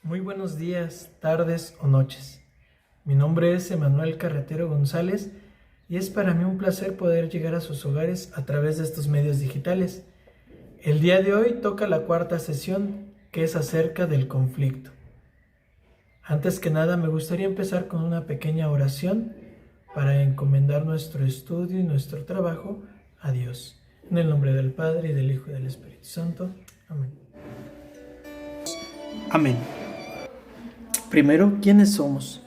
Muy buenos días, tardes o noches. Mi nombre es Emanuel Carretero González y es para mí un placer poder llegar a sus hogares a través de estos medios digitales. El día de hoy toca la cuarta sesión, que es acerca del conflicto. Antes que nada, me gustaría empezar con una pequeña oración para encomendar nuestro estudio y nuestro trabajo a Dios. En el nombre del Padre, y del Hijo y del Espíritu Santo. Amén. Amén. Primero, ¿quiénes somos?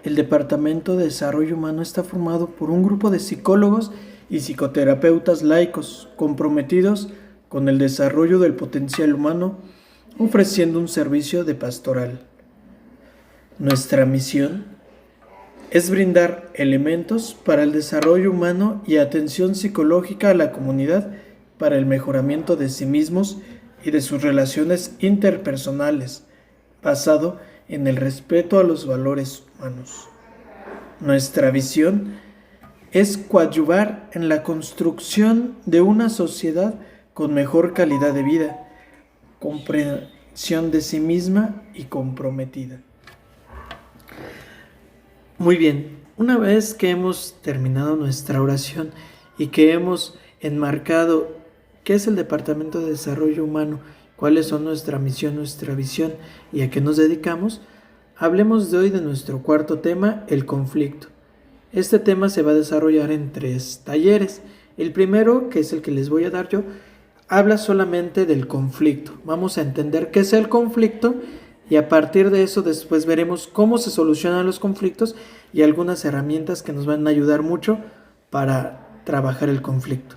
El Departamento de Desarrollo Humano está formado por un grupo de psicólogos y psicoterapeutas laicos comprometidos con el desarrollo del potencial humano, ofreciendo un servicio de pastoral. Nuestra misión es brindar elementos para el desarrollo humano y atención psicológica a la comunidad para el mejoramiento de sí mismos y de sus relaciones interpersonales, basado en el respeto a los valores humanos. Nuestra visión es coadyuvar en la construcción de una sociedad con mejor calidad de vida, comprensión de sí misma y comprometida. Muy bien, una vez que hemos terminado nuestra oración y que hemos enmarcado qué es el Departamento de Desarrollo Humano, cuáles son nuestra misión, nuestra visión y a qué nos dedicamos, hablemos de hoy de nuestro cuarto tema, el conflicto. Este tema se va a desarrollar en 3 talleres. El primero, que es el que les voy a dar yo, habla solamente del conflicto. Vamos a entender qué es el conflicto y a partir de eso después veremos cómo se solucionan los conflictos y algunas herramientas que nos van a ayudar mucho para trabajar el conflicto.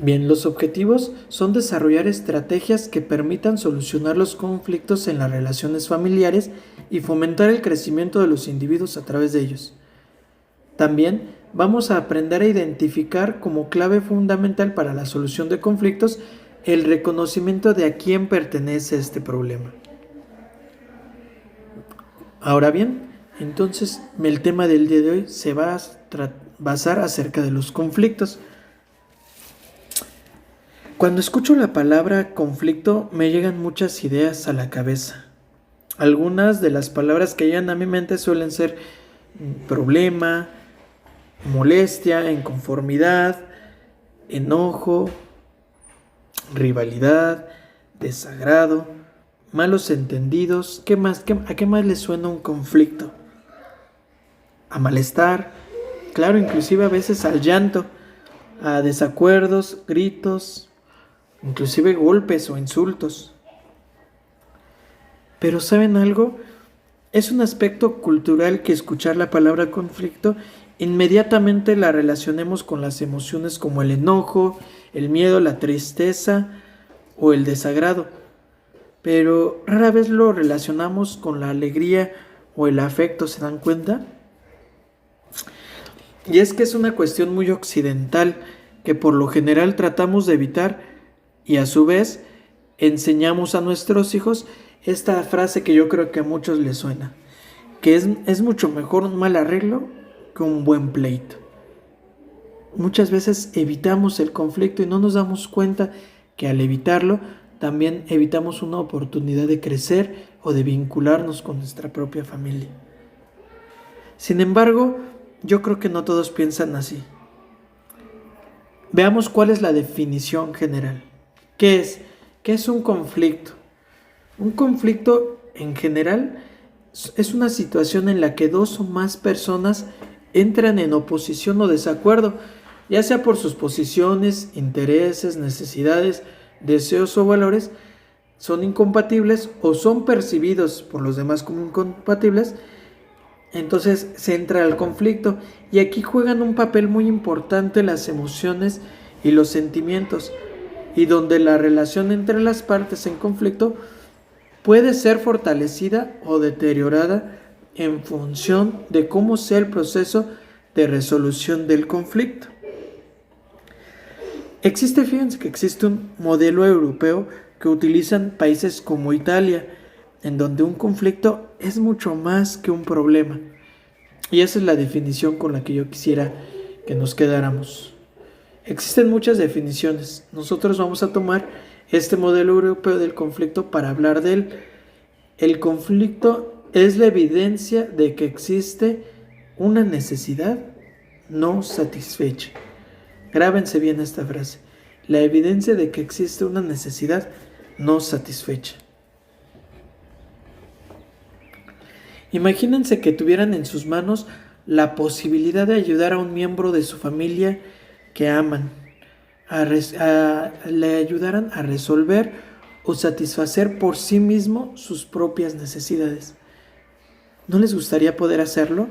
Bien, los objetivos son desarrollar estrategias que permitan solucionar los conflictos en las relaciones familiares y fomentar el crecimiento de los individuos a través de ellos. También vamos a aprender a identificar como clave fundamental para la solución de conflictos el reconocimiento de a quién pertenece este problema. Ahora bien, entonces el tema del día de hoy se va a basar acerca de los conflictos. Cuando escucho la palabra conflicto me llegan muchas ideas a la cabeza. Algunas de las palabras que llegan a mi mente suelen ser problema, molestia, inconformidad, enojo, rivalidad, desagrado, malos entendidos. ¿Qué más? ¿A qué más le suena un conflicto? A malestar, claro, inclusive a veces al llanto, a desacuerdos, gritos, inclusive golpes o insultos. Pero ¿saben algo? Es un aspecto cultural que escuchar la palabra conflicto inmediatamente la relacionemos con las emociones como el enojo, el miedo, la tristeza o el desagrado. Pero rara vez lo relacionamos con la alegría o el afecto, ¿se dan cuenta? Y es que es una cuestión muy occidental que por lo general tratamos de evitar y a su vez enseñamos a nuestros hijos esta frase que yo creo que a muchos les suena, que es mucho mejor un mal arreglo que un buen pleito. Muchas veces evitamos el conflicto y no nos damos cuenta que al evitarlo también evitamos una oportunidad de crecer o de vincularnos con nuestra propia familia. Sin embargo, yo creo que no todos piensan así. Veamos cuál es la definición general. ¿Qué es? ¿Qué es un conflicto? Un conflicto en general es una situación en la que 2 o más personas entran en oposición o desacuerdo, ya sea por sus posiciones, intereses, necesidades, deseos o valores, son incompatibles o son percibidos por los demás como incompatibles. Entonces se entra al conflicto y aquí juegan un papel muy importante las emociones y los sentimientos, y donde la relación entre las partes en conflicto puede ser fortalecida o deteriorada en función de cómo sea el proceso de resolución del conflicto. Fíjense que existe un modelo europeo que utilizan países como Italia, en donde un conflicto es mucho más que un problema. Y esa es la definición con la que yo quisiera que nos quedáramos. Existen muchas definiciones. Nosotros vamos a tomar este modelo europeo del conflicto, para hablar de él, el conflicto es la evidencia de que existe una necesidad no satisfecha. Grábense bien esta frase. La evidencia de que existe una necesidad no satisfecha. Imagínense que tuvieran en sus manos la posibilidad de ayudar a un miembro de su familia que aman, le ayudaran a resolver o satisfacer por sí mismo sus propias necesidades. ¿No les gustaría poder hacerlo?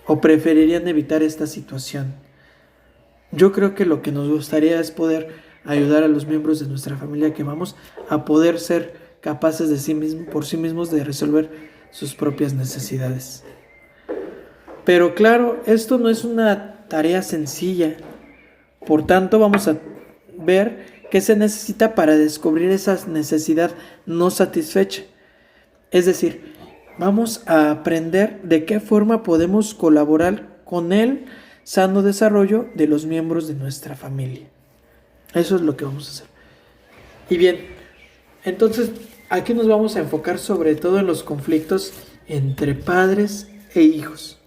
¿O preferirían evitar esta situación? Yo creo que lo que nos gustaría es poder ayudar a los miembros de nuestra familia que amamos a poder ser capaces por sí mismos de resolver sus propias necesidades. Pero claro, esto no es una tarea sencilla. Por tanto, vamos a ver qué se necesita para descubrir esa necesidad no satisfecha. Es decir, vamos a aprender de qué forma podemos colaborar con el sano desarrollo de los miembros de nuestra familia. Eso es lo que vamos a hacer. Y bien, entonces aquí nos vamos a enfocar sobre todo en los conflictos entre padres e hijos.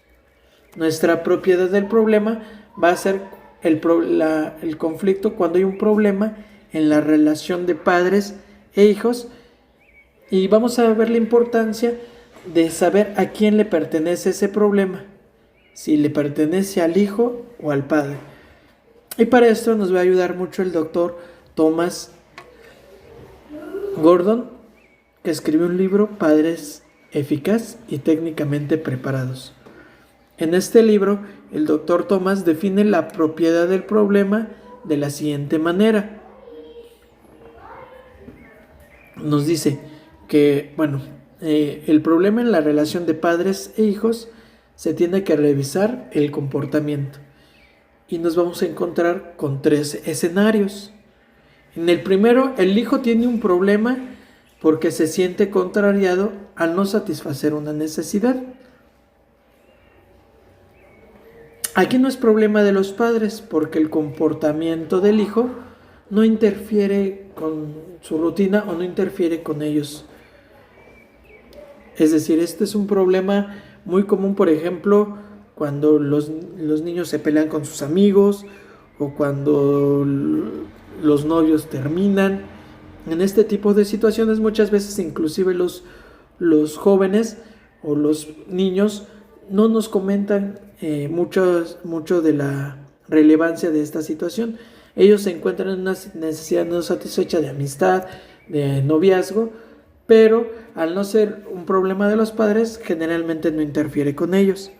Nuestra propiedad del problema va a ser el conflicto cuando hay un problema en la relación de padres e hijos, y vamos a ver la importancia de saber a quién le pertenece ese problema, si le pertenece al hijo o al padre. Y para esto nos va a ayudar mucho el doctor Thomas Gordon, que escribió un libro, Padres Eficaz y Técnicamente Preparados. En este libro, el doctor Thomas define la propiedad del problema de la siguiente manera. Nos dice que, el problema en la relación de padres e hijos se tiene que revisar el comportamiento. Y nos vamos a encontrar con 3 escenarios. En el primero, el hijo tiene un problema porque se siente contrariado al no satisfacer una necesidad. Aquí no es problema de los padres, porque el comportamiento del hijo no interfiere con su rutina o no interfiere con ellos. Es decir, este es un problema muy común, por ejemplo, cuando los niños se pelean con sus amigos o cuando los novios terminan. En este tipo de situaciones muchas veces inclusive los jóvenes o los niños no nos comentan mucho de la relevancia de esta situación. Ellos se encuentran en una necesidad no satisfecha de amistad, de noviazgo, pero al no ser un problema de los padres, generalmente no interfiere con ellos.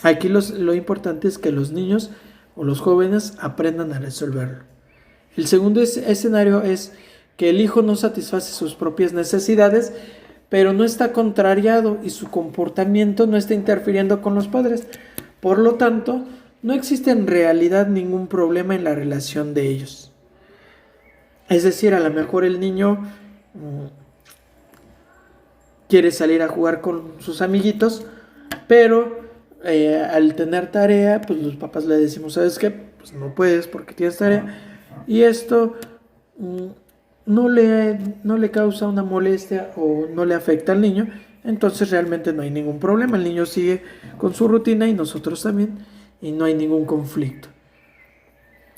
Aquí lo importante es que los niños o los jóvenes aprendan a resolverlo. El segundo escenario es que el hijo no satisface sus propias necesidades, pero no está contrariado y su comportamiento no está interfiriendo con los padres. Por lo tanto, no existe en realidad ningún problema en la relación de ellos. Es decir, a lo mejor el niño quiere salir a jugar con sus amiguitos, pero al tener tarea, pues los papás le decimos, ¿sabes qué? Pues no puedes porque tienes tarea. Y esto no le causa una molestia o no le afecta al niño, entonces realmente no hay ningún problema. El niño sigue con su rutina y nosotros también, y no hay ningún conflicto.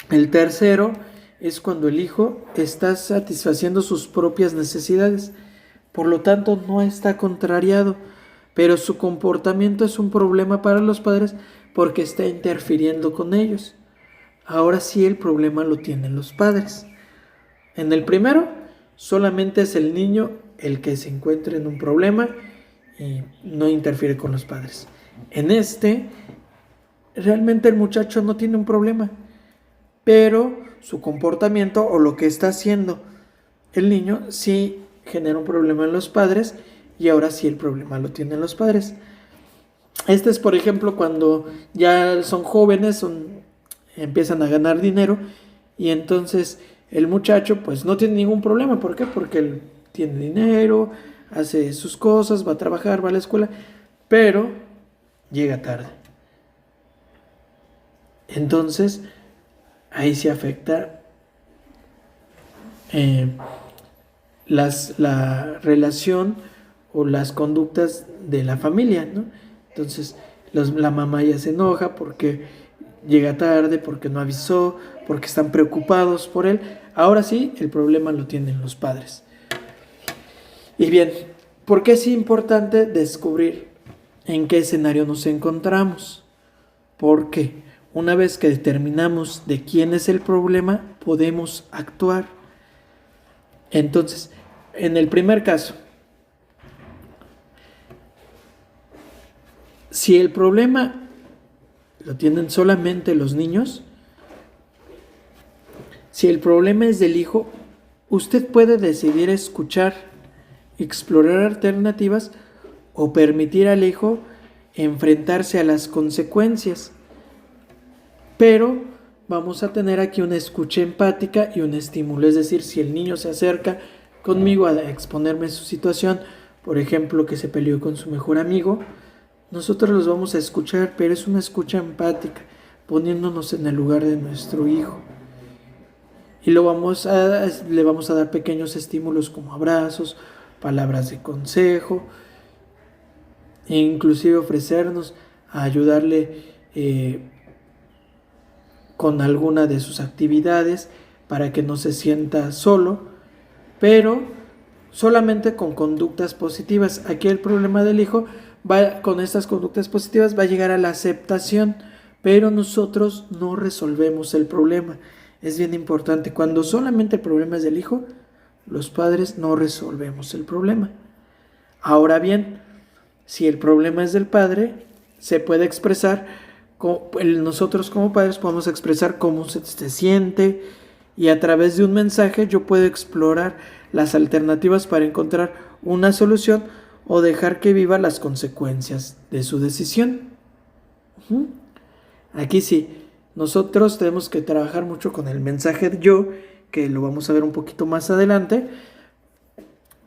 El tercero es cuando el hijo está satisfaciendo sus propias necesidades, por lo tanto no está contrariado, pero su comportamiento es un problema para los padres porque está interfiriendo con ellos. Ahora sí el problema lo tienen los padres. En el primero, solamente es el niño el que se encuentra en un problema y no interfiere con los padres. En este, realmente el muchacho no tiene un problema, pero su comportamiento o lo que está haciendo el niño sí genera un problema en los padres, y ahora sí el problema lo tienen los padres. Este es, por ejemplo, cuando ya son jóvenes, empiezan a ganar dinero, y entonces el muchacho pues no tiene ningún problema. ¿Por qué? Porque él tiene dinero, hace sus cosas, va a trabajar, va a la escuela, pero llega tarde. Entonces ahí se afecta eh, la relación o las conductas de la familia, ¿no? Entonces la mamá ya se enoja porque llega tarde, porque no avisó, porque están preocupados por él. Ahora sí, el problema lo tienen los padres. Y bien, ¿por qué es importante descubrir en qué escenario nos encontramos? Porque una vez que determinamos de quién es el problema, podemos actuar. Entonces, en el primer caso, si el problema lo tienen solamente los niños, si el problema es del hijo, usted puede decidir escuchar, explorar alternativas o permitir al hijo enfrentarse a las consecuencias. Pero vamos a tener aquí una escucha empática y un estímulo. Es decir, si el niño se acerca conmigo a exponerme su situación, por ejemplo, que se peleó con su mejor amigo, nosotros los vamos a escuchar, pero es una escucha empática, poniéndonos en el lugar de nuestro hijo. Y le vamos a dar pequeños estímulos como abrazos, palabras de consejo, e inclusive ofrecernos a ayudarle con alguna de sus actividades para que no se sienta solo, pero solamente con conductas positivas. Aquí el problema del hijo con estas conductas positivas va a llegar a la aceptación, pero nosotros no resolvemos el problema. Es bien importante, cuando solamente el problema es del hijo, los padres no resolvemos el problema. Ahora bien, si el problema es del padre, se puede expresar, nosotros como padres podemos expresar cómo se siente, y a través de un mensaje yo puedo explorar las alternativas para encontrar una solución o dejar que viva las consecuencias de su decisión. Aquí sí, nosotros tenemos que trabajar mucho con el mensaje de yo, que lo vamos a ver un poquito más adelante,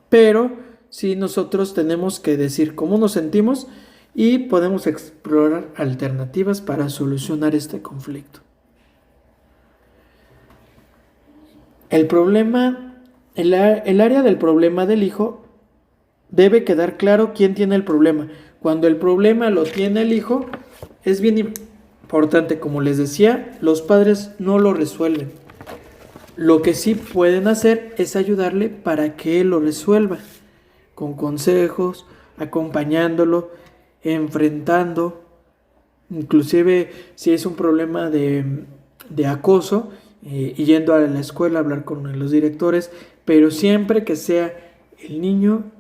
pero sí nosotros tenemos que decir cómo nos sentimos y podemos explorar alternativas para solucionar este conflicto. El área del problema del hijo debe quedar claro quién tiene el problema. Cuando el problema lo tiene el hijo, es bien importante, como les decía, los padres no lo resuelven. Lo que sí pueden hacer es ayudarle para que él lo resuelva, con consejos, acompañándolo, enfrentando, inclusive si es un problema de acoso, y yendo a la escuela a hablar con los directores, pero siempre que sea el niño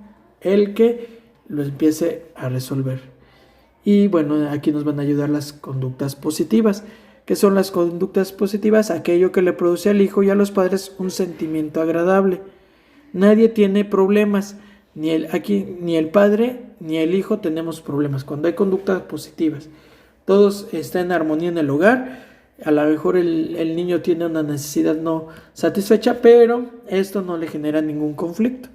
el que lo empiece a resolver. Y bueno, aquí nos van a ayudar las conductas positivas. ¿Qué son las conductas positivas? Aquello que le produce al hijo y a los padres un sentimiento agradable. Nadie tiene problemas, ni el padre ni el hijo tenemos problemas cuando hay conductas positivas. Todos están en armonía en el hogar. A lo mejor el niño tiene una necesidad no satisfecha, pero esto no le genera ningún conflicto.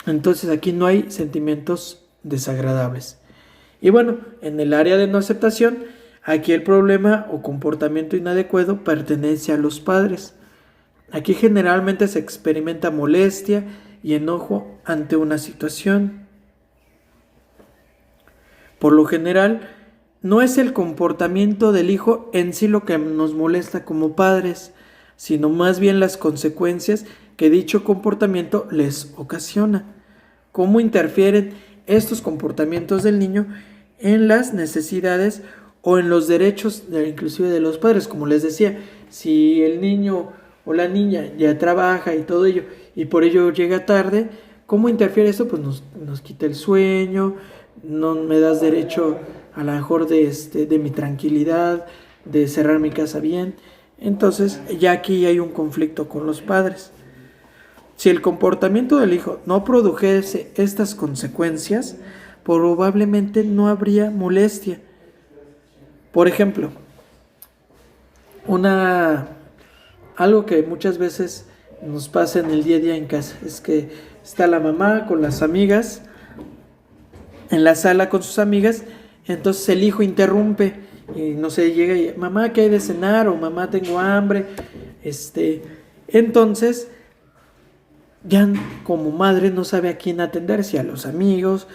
Entonces aquí no hay sentimientos desagradables. Y bueno, en el área de no aceptación, aquí el problema o comportamiento inadecuado pertenece a los padres. Aquí generalmente se experimenta molestia y enojo ante una situación. Por lo general, no es el comportamiento del hijo en sí lo que nos molesta como padres, sino más bien las consecuencias que dicho comportamiento les ocasiona. ¿Cómo interfieren estos comportamientos del niño en las necesidades o en los derechos inclusive de los padres? Como les decía, si el niño o la niña ya trabaja y todo ello, y por ello llega tarde, ¿cómo interfiere esto? Pues nos quita el sueño, no me das derecho a lo mejor de mi tranquilidad, de cerrar mi casa bien. Entonces ya aquí hay un conflicto con los padres. Si el comportamiento del hijo no produjese estas consecuencias, probablemente no habría molestia. Por ejemplo, algo que muchas veces nos pasa en el día a día en casa es que está la mamá con las amigas, en la sala con sus amigas, entonces el hijo interrumpe y no sé, llega y mamá, ¿qué hay de cenar? O mamá, tengo hambre, Entonces, ya como madre no sabe a quién atender, si a los amigos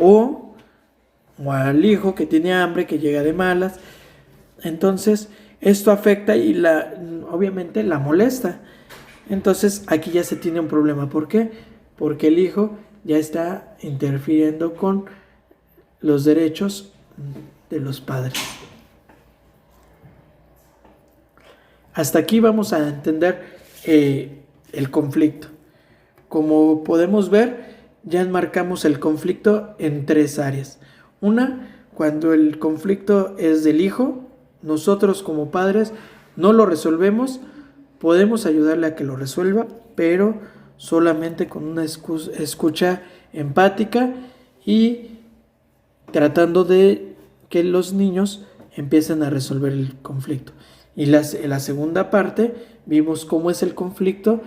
o al hijo que tiene hambre, que llega de malas. Entonces, esto afecta y obviamente la molesta. Entonces, aquí ya se tiene un problema. ¿Por qué? Porque el hijo ya está interfiriendo con los derechos de los padres. Hasta aquí vamos a entender el conflicto. Como podemos ver, ya enmarcamos el conflicto en 3 áreas. Una, cuando el conflicto es del hijo, nosotros como padres no lo resolvemos, podemos ayudarle a que lo resuelva, pero solamente con una escucha empática y tratando de que los niños empiecen a resolver el conflicto. Y la segunda parte, vimos cómo es el conflicto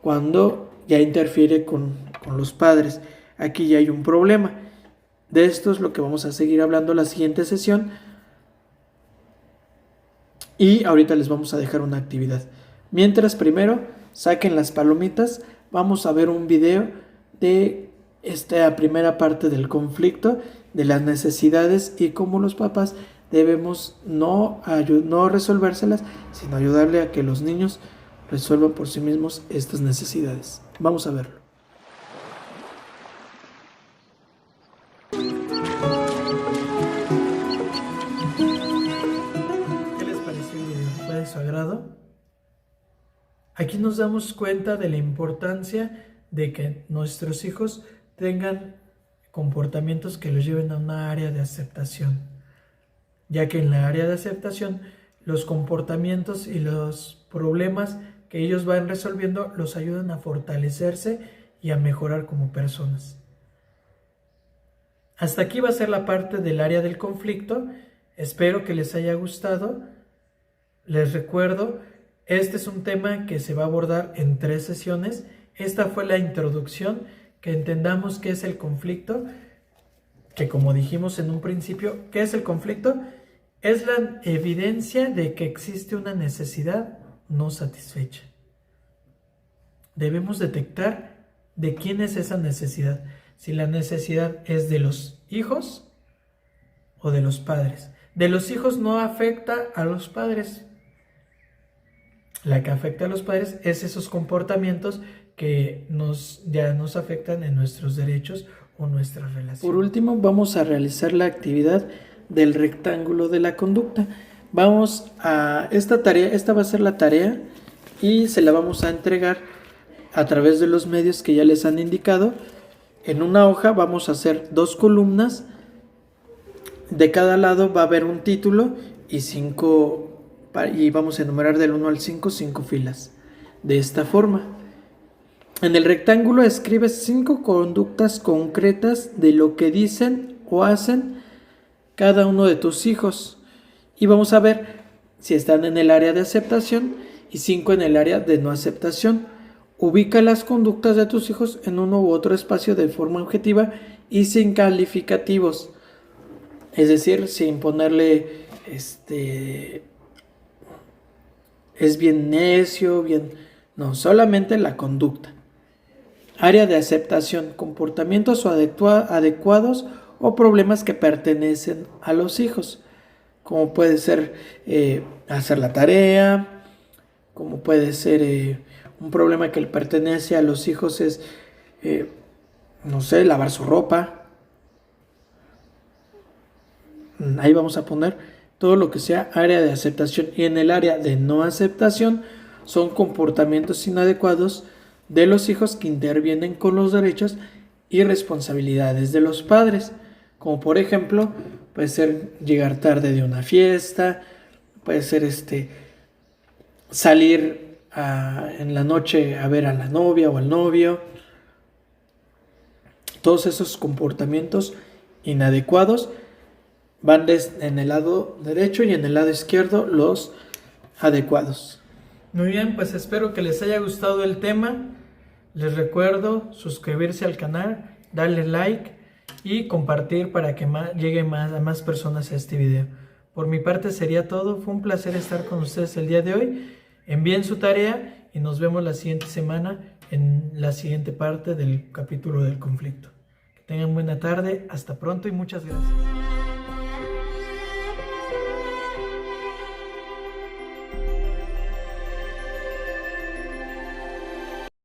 cuando ya interfiere con los padres. Aquí ya hay un problema. De esto es lo que vamos a seguir hablando en la siguiente sesión. Y ahorita les vamos a dejar una actividad. Mientras, primero, saquen las palomitas. Vamos a ver un video de esta primera parte del conflicto, de las necesidades y cómo los papás debemos no resolvérselas, sino ayudarle a que los niños resuelvan por sí mismos estas necesidades. Vamos a verlo. ¿Qué les pareció el video? ¿Fue de su agrado? Aquí nos damos cuenta de la importancia de que nuestros hijos tengan comportamientos que los lleven a una área de aceptación, ya que en la área de aceptación los comportamientos y los problemas que ellos van resolviendo los ayudan a fortalecerse y a mejorar como personas. Hasta aquí va a ser la parte del área del conflicto. Espero que les haya gustado. Les recuerdo, este es un tema que se va a abordar en 3 sesiones. Esta fue la introducción, que entendamos qué es el conflicto, que como dijimos en un principio, ¿qué es el conflicto? Es la evidencia de que existe una necesidad no satisfecha. Debemos detectar de quién es esa necesidad, si la necesidad es de los hijos o de los padres. De los hijos no afecta a los padres. La que afecta a los padres es esos comportamientos que ya nos afectan en nuestros derechos o nuestras relaciones. Por último, vamos a realizar la actividad del rectángulo de la conducta. Vamos a esta va a ser la tarea y se la vamos a entregar a través de los medios que ya les han indicado. En una hoja vamos a hacer 2 columnas. De cada lado va a haber un título y vamos a enumerar del 1 al 5 filas. De esta forma. En el rectángulo escribes 5 conductas concretas de lo que dicen o hacen cada uno de tus hijos. Y vamos a ver si están en el área de aceptación y 5 en el área de no aceptación. Ubica las conductas de tus hijos en uno u otro espacio de forma objetiva y sin calificativos. Es decir, sin ponerle es bien necio, no, solamente la conducta. Área de aceptación, comportamientos adecuados o problemas que pertenecen a los hijos, como puede ser hacer la tarea, como puede ser un problema que le pertenece a los hijos es, no sé, lavar su ropa. Ahí vamos a poner todo lo que sea área de aceptación. Y en el área de no aceptación son comportamientos inadecuados de los hijos que intervienen con los derechos y responsabilidades de los padres. Como por ejemplo, puede ser llegar tarde de una fiesta, puede ser salir en la noche a ver a la novia o al novio. Todos esos comportamientos inadecuados van en el lado derecho y en el lado izquierdo los adecuados. Muy bien, pues espero que les haya gustado el tema. Les recuerdo suscribirse al canal, darle like y compartir para que llegue a más personas a este video. Por mi parte sería todo. Fue un placer estar con ustedes el día de hoy. Envíen su tarea y nos vemos la siguiente semana en la siguiente parte del capítulo del conflicto. Que tengan buena tarde, hasta pronto y muchas gracias.